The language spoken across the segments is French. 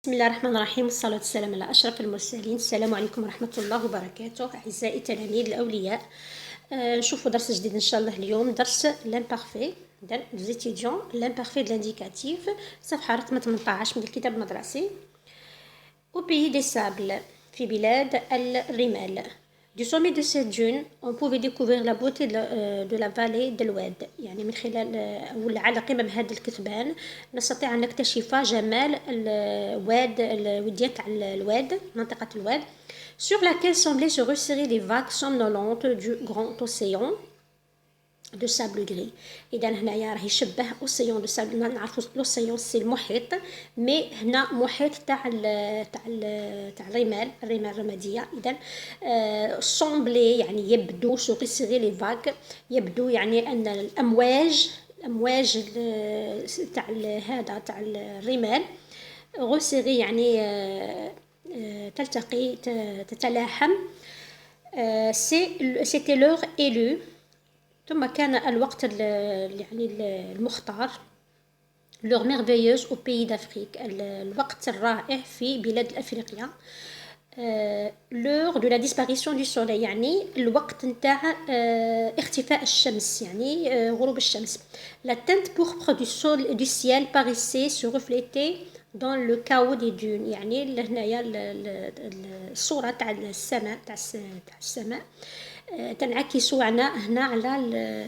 بسم الله الرحمن الرحيم والصلاة والسلام على أشرف المرسلين. السلام عليكم ورحمة الله وبركاته أعزائي تلاميذ الأولياء. نشوفوا درس جديد إن شاء الله. اليوم درس l'imparfait des étudiants l'imparfait de l'indicatif صفحة رقم 18 من الكتاب المدرسي. Au pays des sables في بلاد الرمال. Du sommet de cette dune, on pouvait découvrir la beauté de la vallée de l'Oued. يعني من خلال أو على قمم هذا الكثبان نستطيع أن نكتشف جمال الواد الوديان تاع الواد منطقة الواد sur laquelle semblaient se resserrer les vagues somnolentes du grand océan de sable gris. إذا هنايا راه يشبه أوسيون دو سابل. نعرفوا الأوسيون سي المحيط، مي هنا محيط تاع الرمال الرمادية. إذا سومبلي يعني يبدو سوغيسيغي لي فاغ، يبدو يعني أن الأمواج تاع هذا تاع الرمال غوسيغي يعني تلتقي تتلاحم. سيتي لور إيلو، ثم كان الوقت يعني المختار لور ميرفيوز او بيي دافريك، الوقت الرائع في بلاد أفريقيا. لور دو لا ديسباريسيون دو سوليل، يعني الوقت نتاع اختفاء الشمس، يعني غروب الشمس. لا تنت بوربر دو سيال باريسي سو ريفليتي دون لو كاو دي دون، يعني هنايا الصورة تاع السماء تاع السماء تنعكس هنا على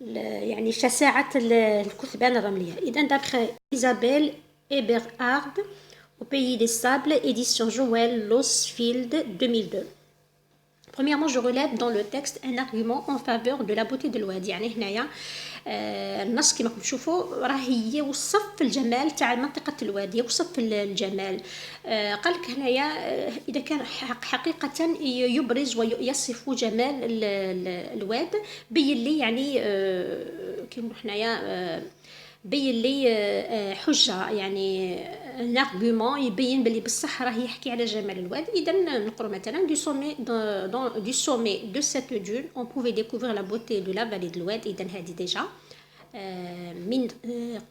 يعني شساعة الكثبان الرملية. إذا دابخي إيزابيل إيبرهارد au pays des sables, édition Joël Losfield 2002. Premièrement, je relève dans le texte un argument en faveur de la beauté de l'Oued. يعني هنايا النص كما تشوفوا راه يوصف الجمال تاع منطقة الوادي، يوصف الجمال. قالك هنايا إذا كان حقيقة يبرز ويصف جمال الواد، بين لي يعني كيما هنايا بين لي حجة، يعني un argument يبين بلي بصح راه يحكي على جمال الواد. إذا نقرأ مثلا du sommet de cette dune on pouvait découvrir la beauté de la vallée de l'Oued. إذا هذه ديجا من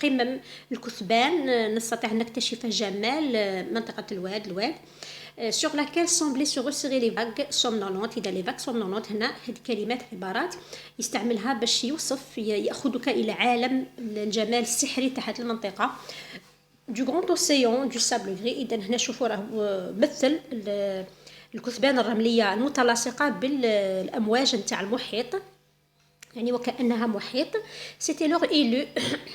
قمم الكثبان نستطيع أن نكتشف جمال منطقة الواد sur laquelle semblaient se resserrer les vagues somnolentes. إذا les vagues somnolentes هنا هذه كلمات عبارات يستعملها باش يوصف يأخذك إلى عالم الجمال السحري تاع هذه المنطقة du grand océan du sable gris. إذا هنا شوفوا راه مثل الكثبان الرملية المتلاصقة بالأمواج نتاع المحيط، يعني وكأنها محيط. سيتي لور إيلو،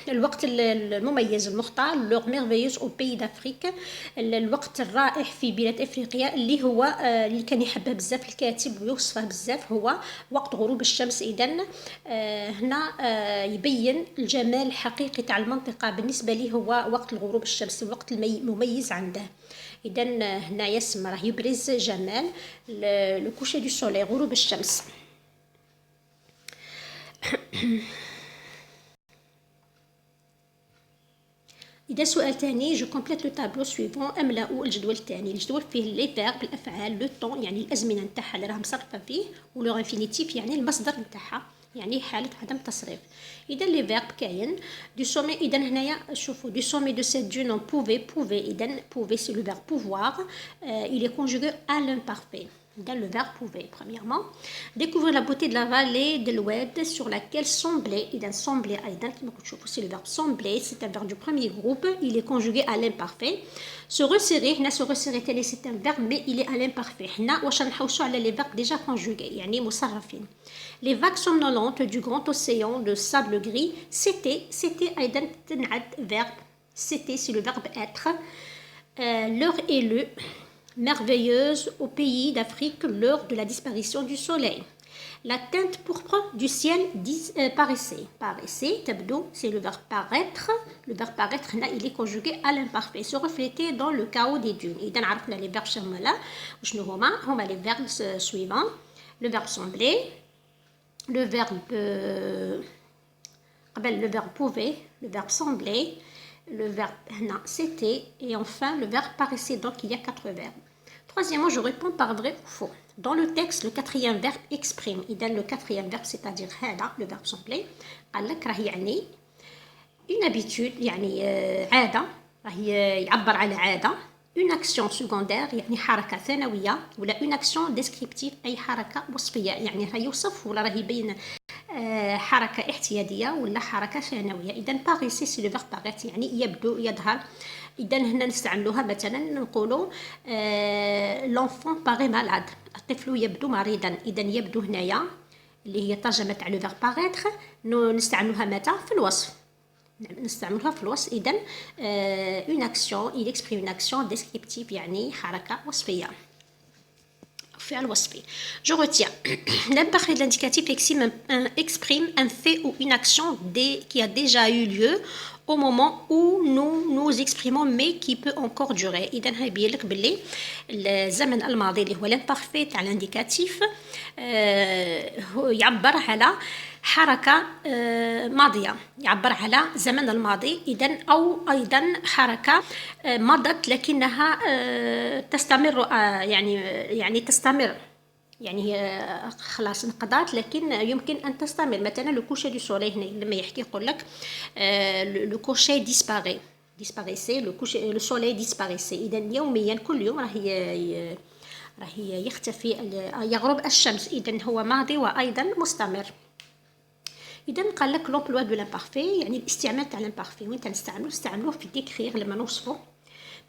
الوقت المميز المختار، لور ميرفيوز أو بيي دافريك، الوقت الرائع في بلاد أفريقيا، اللي هو اللي كان يحبه بزاف الكاتب ويوصفه بزاف هو وقت غروب الشمس. إذن هنا يبين الجمال الحقيقي تاع المنطقة بالنسبة لي هو وقت الغروب الشمس، الوقت المميز عنده. إذن هنا يسمى راه يبرز جمال لو كوشي دو سولي، غروب الشمس. إذا سؤال تاني جو كومبليت لو تابلو سويفون، أملأ الجدول التاني. الجدول فيه لي فيرب الأفعال، لو طون يعني الأزمنة نتاعها اللي راها مصرفة فيه، ولو انفينيتيف يعني المصدر نتاعها، يعني حالة عدم تصريف. إذا لي فيرب كاين دو سومي. إذا هنايا شوفوا دو سومي دو سيت دون on pouvait. إذا pouvait c'est le verbe pouvoir, il est conjugué à l'imparfait. Dans le verbe pouvait, premièrement. Découvrir la beauté de la vallée de l'Oued sur laquelle semblait. إذا semblait أيضا كما تشوفوا c'est le verbe sembler, c'est un verbe du premier groupe, il est conjugué à l'imparfait. Se resserrer هنا se resserrer تالي c'est un verbe mais il est à l'imparfait. هنا واش نحوسوا على les verbes déjà conjugués يعني مصرفين. Les vagues somnolentes du grand océan de sable gris, c'était أيضا تنعد verbe. C'était c'est le verbe être. L'heure est le merveilleuse au pays d'Afrique lors de la disparition du soleil. La teinte pourpre du ciel paraissait, تبدو, c'est le verbe paraître. Le verbe paraître هنا il est conjugué à l'imparfait, se refléter dans le chaos des dunes. إذا عرفنا les verbes شمالا وشنو هما les verbes suivants. Le verbe sembler, le verbe قبل le verbe pouvait, le verbe sembler, le verbe c'était, et enfin le verbe paraissait. Donc il y a 4 verbes. Troisièmement, je réponds par vrai ou faux. Dans le texte, le quatrième verbe exprime. إذا le quatrième verbe, c'est-à-dire هذا le verbe sembler، قال لك راه يعني une habitude، يعني عادة، راه يعبر على عادة. une action secondaire يعني حركة ثانوية ولا une action descriptive أي حركة وصفية يعني راه يوصف ولا راه يبين حركة احتيادية ولا حركة ثانوية. إذا باغيسي سي لو فيرب باغيت يعني يبدو يظهر. إذا هنا نستعملوها مثلا نقولوا لونفون باغي مالاد الطفل يبدو مريضا. إذا يبدو هنايا اللي هي ترجمة تاع لو فيرب باغيتر نستعملوها متى في الوصف. نستعملوها في الوصف. إذا une action il exprime une action descriptive يعني حركة وصفية فعل وصفي. Je retiens l'imparfait de l'indicatif exprime un fait ou une action qui a déjà eu lieu au moment où nous nous exprimons mais qui peut encore durer. إذا هيبين لك باللي الزمن الماضي اللي هو الامبارفي تاع الانديكاتيف يعبر على حركة ماضية يعبر على زمن الماضي. إذا أو أيضا حركة مضت لكنها تستمر يعني تستمر يعني هي خلاص انقضت لكن يمكن أن تستمر. مثلا لو كوشي دو سولي هنا لما يحكي يقول لك لو كوشي ديسباري ديسباريسي لو سولي ديسباريسي. إذا يوميا كل يوم راهي يختفي يغرب الشمس. إذا هو ماضي وأيضا مستمر. إذا قال لك لومبلوا دو لامبارفي يعني الاستعمال تاع لامبارفي وين نستعملوه في ديكريغ لما نوصفو.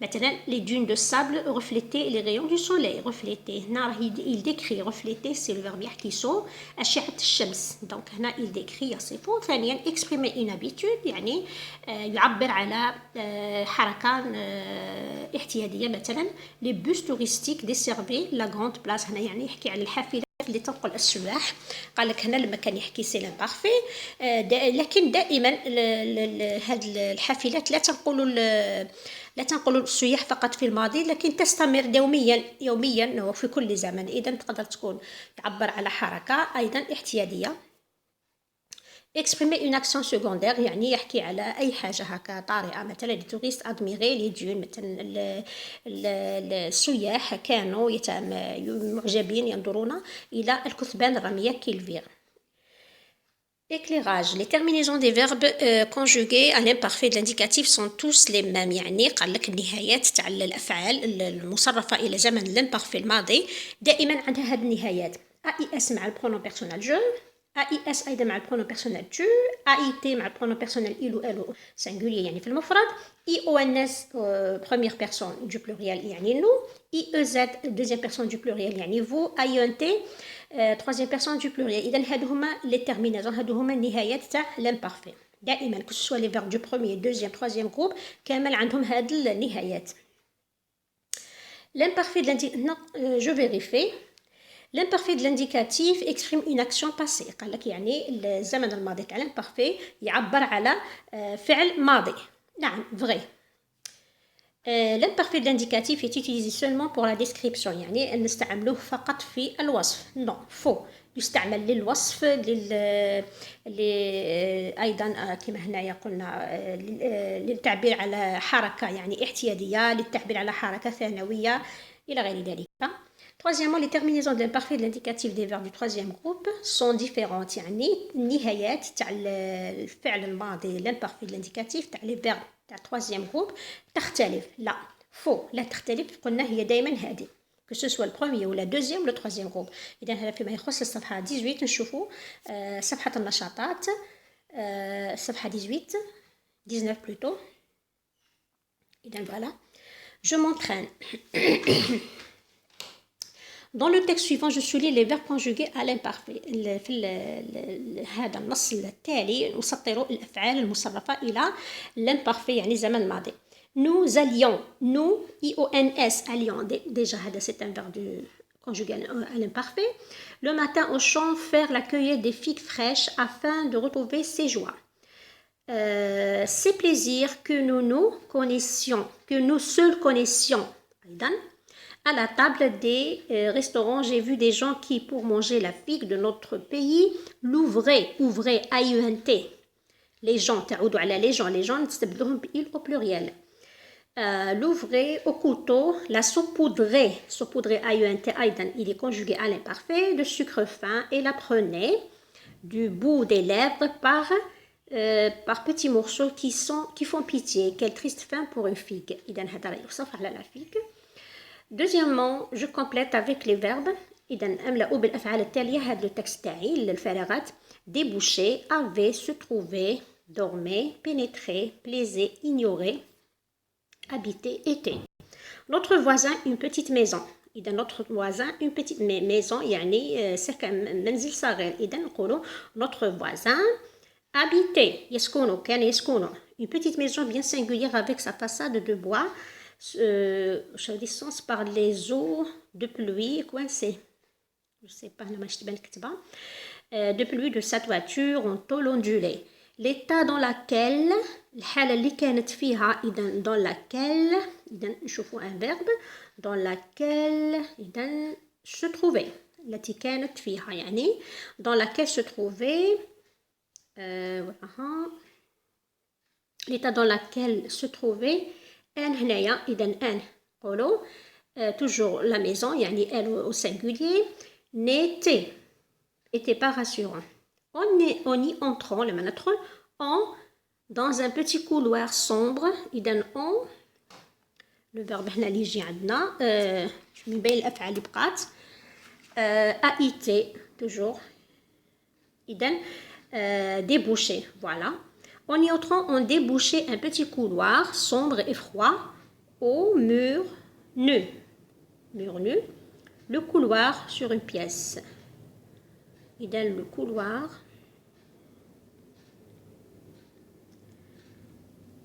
مثلا لي دون دو سابل رفليتي لي ريون دو سولي. رفليتي هنا راه il décrit رفليتي سي لو فيرب يحكي سو أشعة الشمس. دونك هنا il décrit يصفه. ثانيا exprimer une habitude يعني يعبر على حركة احتيادية. مثلا لي بوس توريستيك ديسيرفي لا غروند بلاس. هنا يعني يحكي على الحافلة اللي تنقل السياح. قال لك هنا لما كان يحكي سي لامبارفي لكن دائما هاد الحافلات لا تنقل السياح فقط في الماضي لكن تستمر يوميا وفي كل زمن. إذا تقدر تكون تعبر على حركة أيضا احتيادية. exprimer une action secondaire يعني يحكي على أي حاجة هكا طارئة. مثلا les touristes admiraient les dunes. مثلا السياح كانوا معجبين ينظرون إلى الكثبان الرملية كيلفير. éclairage les terminaisons des verbes conjugués à l'imparfait de l'indicatif sont tous les mêmes. يعني قال لك النهايات تاع الأفعال المصرفة إلى زمن الامبارفي الماضي دائما عندها هذه النهايات. AIS مع البرونون بيرسونال جو AIS أيضا مع البرونون بيرسونال tu AIT مع البرونون بيرسونال il ou elle singulier يعني في المفرد IONS première personne du pluriel يعني nous IEZ deuxième personne du pluriel يعني vous IENT troisième personne du pluriel. إذا هادو هما les terminaisons هادو هما النهايات تاع l'imparfait. دائما que ce soit les verbes du premier deuxième troisième groupe كامل عندهم هاد النهايات. L'imparfait de l'indicatif je vérifie. L'imparfait de l'indicatif exprime une action passée. قال لك يعني الزمن الماضي تاع l'imparfait يعبر على فعل ماضي. نعم vrai. l'imparfait de l'indicatif est utilisé seulement pour la description يعني نستعملوه فقط في الوصف. non faux. يستعمل للوصف أيضا كما هنايا قلنا للتعبير على حركة يعني احتيادية للتعبير على حركة ثانوية إلى غير ذلك. Troisièmement, les terminaisons de l'imparfait de l'indicatif des verbes du troisième groupe sont différentes. يعني النهايات تاع الفعل الماضي l'imparfait de l'indicatif تاع les verbes تاع troisième groupe تختلف. لا faux لا تختلف. قلنا هي دائما هذه que ce soit le premier ou le deuxième ou le troisième groupe. إذا هذا فيما يخص الصفحة 18 نشوفوا صفحة النشاطات صفحة 19 plutôt. إذا voilà je m'entraîne. Dans le texte suivant, je souligne les verbes conjugués à l'imparfait. في هذا النص التالي نسطر الأفعال المصرفة إلى l'imparfait يعني زمن ماضي. Nous allions, nous, IONS, allions. Déjà, c'est un verbe conjugué à l'imparfait. Le matin au champ, faire la cueillette des figues fraîches afin de retrouver ses joies. Ces plaisirs que nous connaissions, que nous seuls connaissions. À la table des restaurants, j'ai vu des gens qui, pour manger la figue de notre pays, ouvraient, AUNT. Les gens, les gens, ils au pluriel. L'ouvraient au couteau, la saupoudrait AUNT, il est conjugué à l'imparfait, de sucre fin et la prenait du bout des lèvres par par petits morceaux qui font pitié. Quelle triste fin pour une figue. إذا هذا راه يوصف على la figue. Deuxièmement, je complète avec les verbes. إذا أملأ بالأفعال التالية هذا التكست تاعي للفراغات. Déboucher, avait, se trouver, dormait, pénétrer, plaisait, ignorer, habiter, était. Notre voisin, une petite maison. إذا notre voisin, une petite maison يعني سكن منزل صغير. إذا نقولوا notre voisin habiter. يسكنوا كان يسكنوا. Une petite maison bien singulière avec sa façade de bois distance par les eaux de pluie coincées. Je sais pas أنا ماشي تبان الكتابة. De pluie de sa toiture en tôle ondulée. L'état dans laquelle الحالة اللي كانت فيها إذا dans laquelle إذا نشوفوا un verbe dans laquelle إذا se trouvait التي كانت فيها يعني dans laquelle se trouvait l'état dans laquelle se trouvait أن هنايا إذا أن قولوا toujours la maison يعني elle au singulier n'était pas rassurant. On y entrant لما ندخل dans un petit couloir sombre إذا on le verbe هنا اللي يجي عندنا من بين الأفعال اللي بقات a été toujours إذا déboucher voilà. En y entrant, on débouchait un petit couloir sombre et froid au mur nu. Mur nu. Le couloir sur une pièce. Et dans le couloir.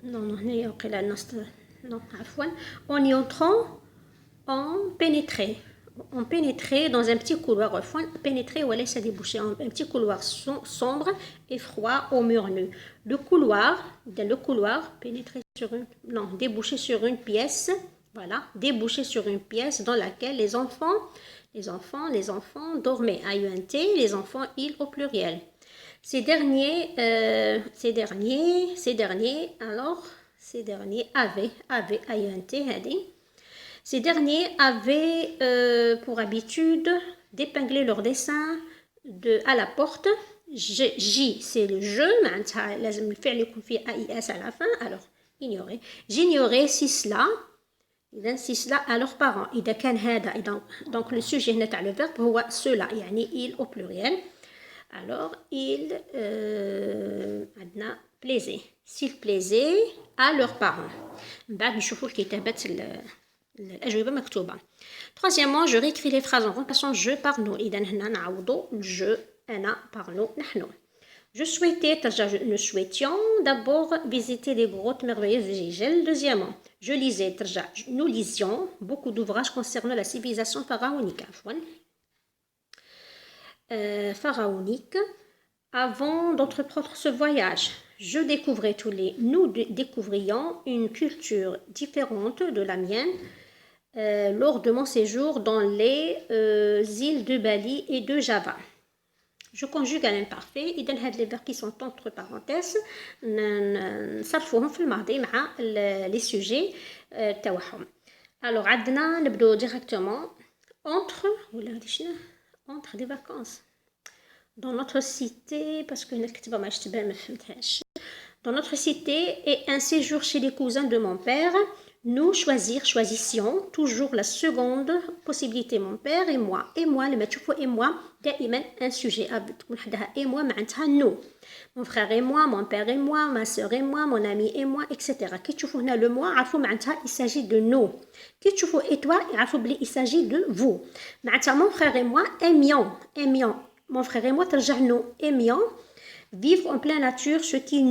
Non, en y entrant, on pénétrait. On pénétrait dans un petit couloir. Pénétrer ou laisser déboucher un petit couloir sombre et froid au mur nu. Le couloir, pénétrer sur déboucher sur une pièce. Voilà, déboucher sur une pièce dans laquelle les enfants dormaient. AUNT, les enfants, ils au pluriel. Ces derniers avaient AUNT, Ces derniers avaient pour habitude d'épingler leur dessin à la porte. J, c'est le je, لازم الفعل يكون فيه AIS à la fin, alors ignorer. J'ignorais si cela à leurs parents. إذا كان هذا donc le sujet هنا تاع le verbe هو cela يعني il au pluriel. Alors il عندنا plaisait. S'il plaisait à leurs parents. من بعد نشوفوا الكتابات الأجوبة مكتوبة. Troisièmement, je réécris les phrases en remplaçant je par nous. إذا هنا نعوضوا je أنا par nous نحن. Je souhaitais, nous souhaitions d'abord visiter les grottes merveilleuses de Gigel. Deuxièmement, je lisais, nous lisions beaucoup d'ouvrages concernant la civilisation pharaonique. Pharaonique. Avant d'entreprendre ce voyage, nous découvrions une culture différente de la mienne lors de mon séjour dans les îles de Bali et de Java. Je conjugue à l'imparfait. إذا هاد les verbes qui sont entre parenthèses نصرفوهم في الماضي مع les sujets تاعهم. Alors عندنا نبدو directement entre des vacances. Dans notre cité, parce que الكتابة ما تبان ما فهمتهاش. Dans notre cité et un séjour chez les cousins de mon père, nous choisissions toujours la seconde possibilité, mon père et moi. Et moi, لما تشوفوا et moi, دائما un sujet تكون حدها et moi معناتها nous. Mon frère et moi, mon père et moi, ma sœur et moi, mon ami et moi, etc. كي تشوفوا هنا le moi عرفوا معناتها il s'agit de nous. كي تشوفوا et toi يعرفوا بلي il s'agit de vous. معناتها mon frère et moi aimions. Mon frère et moi ترجع nous aimions vivre en pleine nature ce qui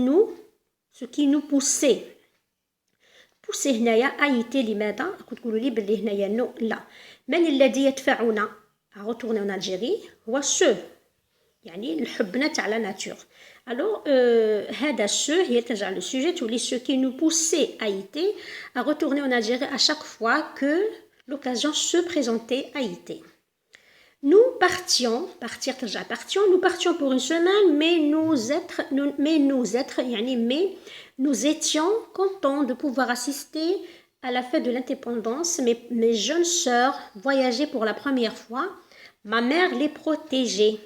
nous poussait. Pousser هنايا أيتي لماذا؟ كنت تقولوا لي باللي هنايا نو لا. من الذي يدفعنا à retourner en Algérie هو ce يعني الحبنا تاع la nature. Alors هذا ce هي ترجع le sujet تولي ce qui nous poussait Haïti à retourner en Algérie à chaque fois que l'occasion se présentait à Haïti. Nous partions pour une semaine mais nous étions contents de pouvoir assister à la fête de l'indépendance. Mes jeunes sœurs voyageaient pour la première fois. Ma mère les protégeait.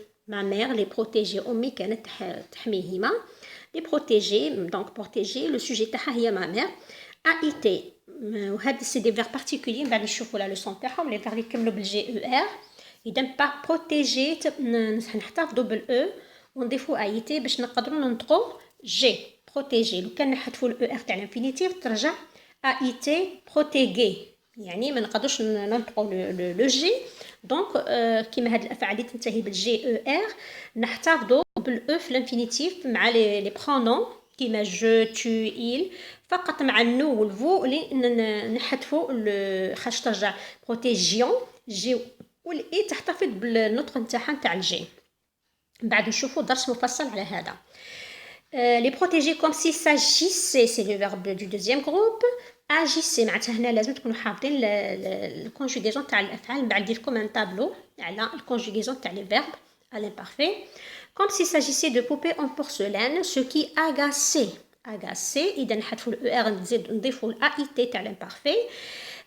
أمي كانت تحميهما. les protéger. Donc protéger, le sujet تاعها هي ma mère. A été وهذا c'est des verbes particuliers بعد نشوفوا la leçon تاعهم les verbes اللي يكملوا بالجي او ار. اذا با بروتيجي نحتفظوا بالاو ونضيفوا a été باش نقدروا ننطقوا جي بروتيجي. لو كان نحذفوا الاو ار تاع الانفينيتيف ترجع a été protégé يعني ما نقدرش ننطقوا لو جي. دونك كيما هاد الافعال اللي تنتهي بالجي او ار نحتفظوا بالاو في الانفينيتيف مع لي برونون كيما جو تو إل فقط مع النو والفو اللي نحذفوا خاش ترجع بروتيجيون جي والاي تحتفظ بالنطق نتاعها نتاع الجي. بعد نشوفوا درس مفصل على هذا. Les protéger comme s'il s'agissait, c'est le verbe du deuxième groupe. Agissez معناتها هنا لازم تكونوا حافظين الكونجوغيزون تاع الافعال. بعد ندير لكم ان تابلو على الكونجوغيزون تاع لي فيرب à l'imparfait. Comme s'il s'agissait de poupées en porcelaine, ce qui agaçait. Agaçait إذا نحذفوا الأو ار نزيد نضيفوا الأ إي تي تاع l'imparfait.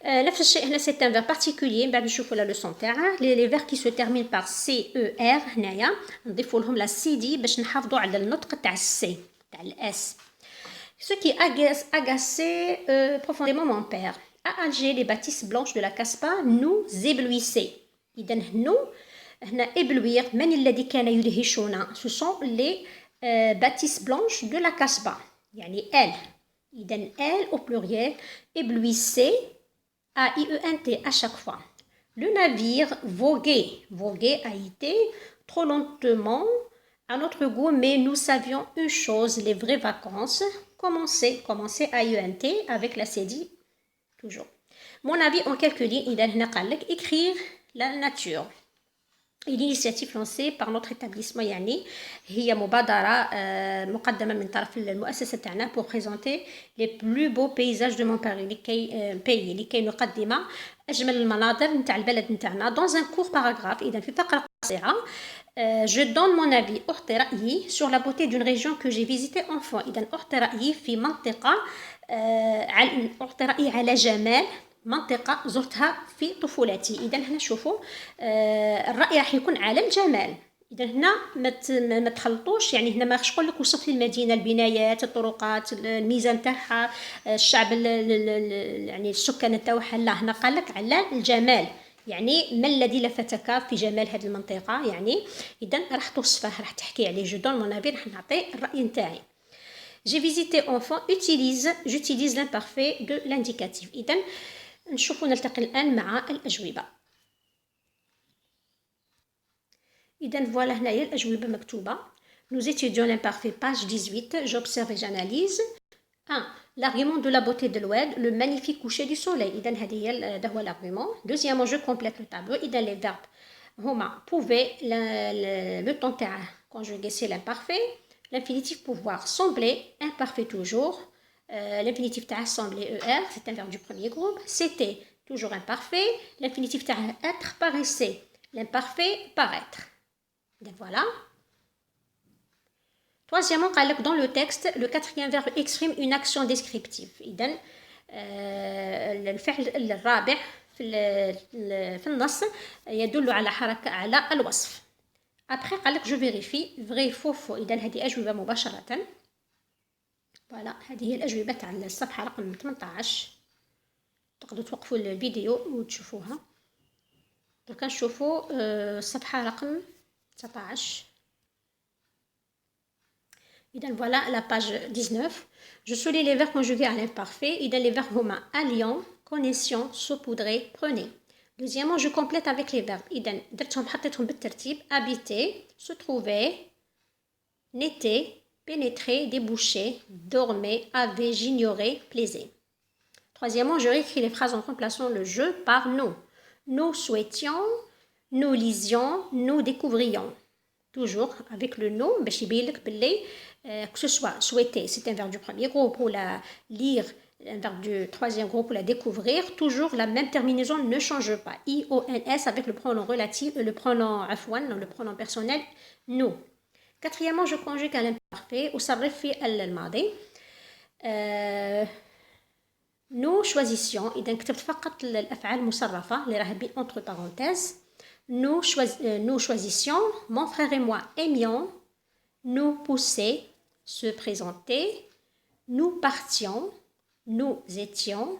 نفس الشيء هنا c'est un verbe particulier. بعد نشوفوا la leçon تاعه. les verbes qui se terminent par c e r هنايا نضيفوا لهم la c d باش نحافظوا على النطق تاع السي تاع الاس. Ce qui agaçait profondément mon père. À Alger, les bâtisses blanches de la Casbah nous éblouissaient. إذا هنا éblouir من الذي كان يدهشنا. Ce sont les bâtisses blanches de la Casbah. يعني elles. إذا elles au pluriel éblouissaient A-I-E-N-T à chaque fois. Le navire voguait. Voguait a été trop lentement à notre goût, mais nous savions une chose, les vraies vacances commencer A-I-E-N-T avec la CD toujours. Mon avis en quelques lignes, إذا هنا قال لك écrire la nature. L'initiative lancée par notre établissement يعني هي مبادرة مقدمة من طرف المؤسسة تاعنا pour présenter les plus beaux paysages de mon pays لكي نقدم أجمل المناظر نتاع البلد نتاعنا dans un court paragraphe. إذا في فقرة قصيرة je donne mon avis أعطي رأيي sur la beauté d'une région que j'ai visitée enfant. إذا أعطي رأيي في منطقة أعطي رأيي على جمال منطقة زرتها في طفولتي. إذا هنا شوفوا الرأي راح يكون على الجمال. إذا هنا ما تخلطوش يعني هنا ما راحش نقول لك وصف لي المدينة البنايات الطرقات الميزان تاعها الشعب يعني السكان تاعها. لا هنا قال لك على الجمال يعني ما الذي لفتك في جمال هذه المنطقة يعني. إذا راح توصفه راح تحكي عليه جو دون مون افي راح نعطي الرأي نتاعي. J'ai visité enfant j'utilise l'imparfait de l'indicatif. إذا نشوفوا نلتقي الآن مع الأجوبة. إذا فوالا هنايا الأجوبة مكتوبة. Nous étudions l'imparfait page 18. J'observe et j'analyse. 1. L'argument de la beauté de l'oued, le magnifique coucher du soleil. إذا هذا هو l'argument. Deuxièmement, je complète le tableau. إذا les verbes هما pouvait le temps تاعه conjugué c'est l'imparfait. L'infinitif pouvoir sembler imparfait toujours. L'infinitif تاع sembler ER, c'est un verbe du premier groupe. C'était toujours imparfait. L'infinitif تاع être paraissait. L'imparfait paraître. Et voilà. Troisièmement, dans le texte, le quatrième verbe exprime une action descriptive. إذن الفعل الرابع في النص يدل على حركة على الوصف. Après قال لك je vérifie vrai faux faux. إذن هذه أجوبة مباشرة. فوالا هذه هي الأجوبة تاع الصفحة رقم 18. تقدروا توقفوا الفيديو وتشوفوها. دركا نشوفوا الصفحة رقم 19. إذن voilà la page 19. Je souligne les verbes conjugués à l'imparfait. إذن les verbes هما alliant, connaissant, saupoudrer, prenez. Deuxièmement, je complète avec les verbes. إذن درتهم حطيتهم بالترتيب. Habiter, se trouver, n'était, pénétrer, déboucher, dormait, avait, j'ignorais, plaisait. Troisièmement, je réécris les phrases en remplaçant le je par nous. Nous souhaitions, nous lisions, nous découvrions. Toujours avec le nous, باش يبين لك باللي que ce soit souhaiter, c'est un verbe du premier groupe, ou la lire, un verbe du troisième groupe, ou la découvrir, toujours la même terminaison ne change pas. I-O-N-S avec le pronom relatif, le pronom afwan, le pronom personnel, nous. Quatrièmement, je conjugue à l'imparfait وصرف في الماضي. Nous choisissions. إذا كتبت فقط الأفعال المصرفة اللي راها بين entre parenthèses. Nous choisissions. Mon frère et moi aimions. Nous pousser. se présenter, nous partions, nous étions,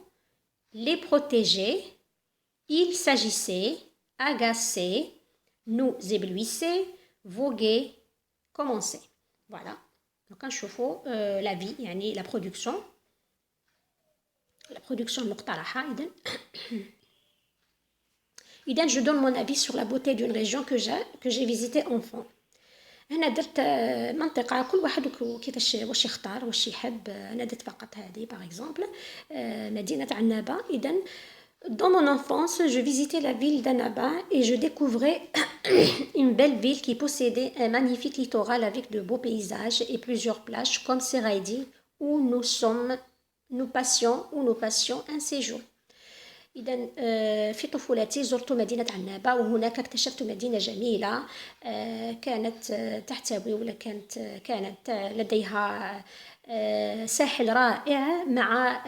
les protéger, il s'agissait, agacer, nous éblouissait, voguer, commencer. Voilà. Donc نشوفوا la vie يعني la production المقترحة. إذن je donne mon avis sur la beauté d'une région que j'ai visitée enfant. أنا درت منطقة كل واحد كيفاش واش يختار واش يحب. أنا درت فقط هذه par exemple مدينة عنابة. إذن dans mon enfance, je visitais la ville d'Annaba et je découvrais une belle ville qui possédait un magnifique littoral avec de beaux paysages et plusieurs plages comme Seraidi où nous passions un séjour. إذا في طفولتي زرت مدينة عنابة وهناك اكتشفت مدينة جميلة كانت تحتوي ولا كانت لديها ساحل رائع مع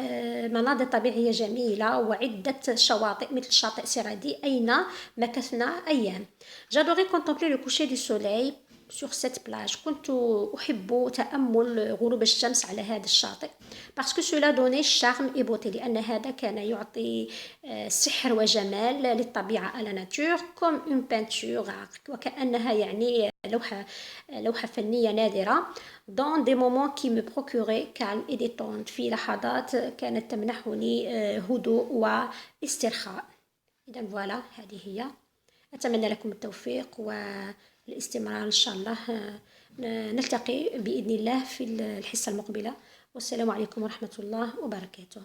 مناظر طبيعية جميلة وعدة شواطئ مثل شاطئ سيرادي أين مكثنا أيام. J'adorais contempler le coucher du soleil sur cette plage. كنت أحب تأمل غروب الشمس على هذا الشاطئ parce que cela donnait charme et beauté لأن هذا كان يعطي سحر وجمال للطبيعة à la nature comme une peinture وكأنها يعني لوحة فنية نادرة dans des moments qui me procuraient calme et détente في لحظات كانت تمنحني هدوء واسترخاء. إذن فوالا هذه هي. أتمنى لكم التوفيق والاستمرار إن شاء الله. نلتقي بإذن الله في الحصة المقبلة. والسلام عليكم ورحمة الله وبركاته.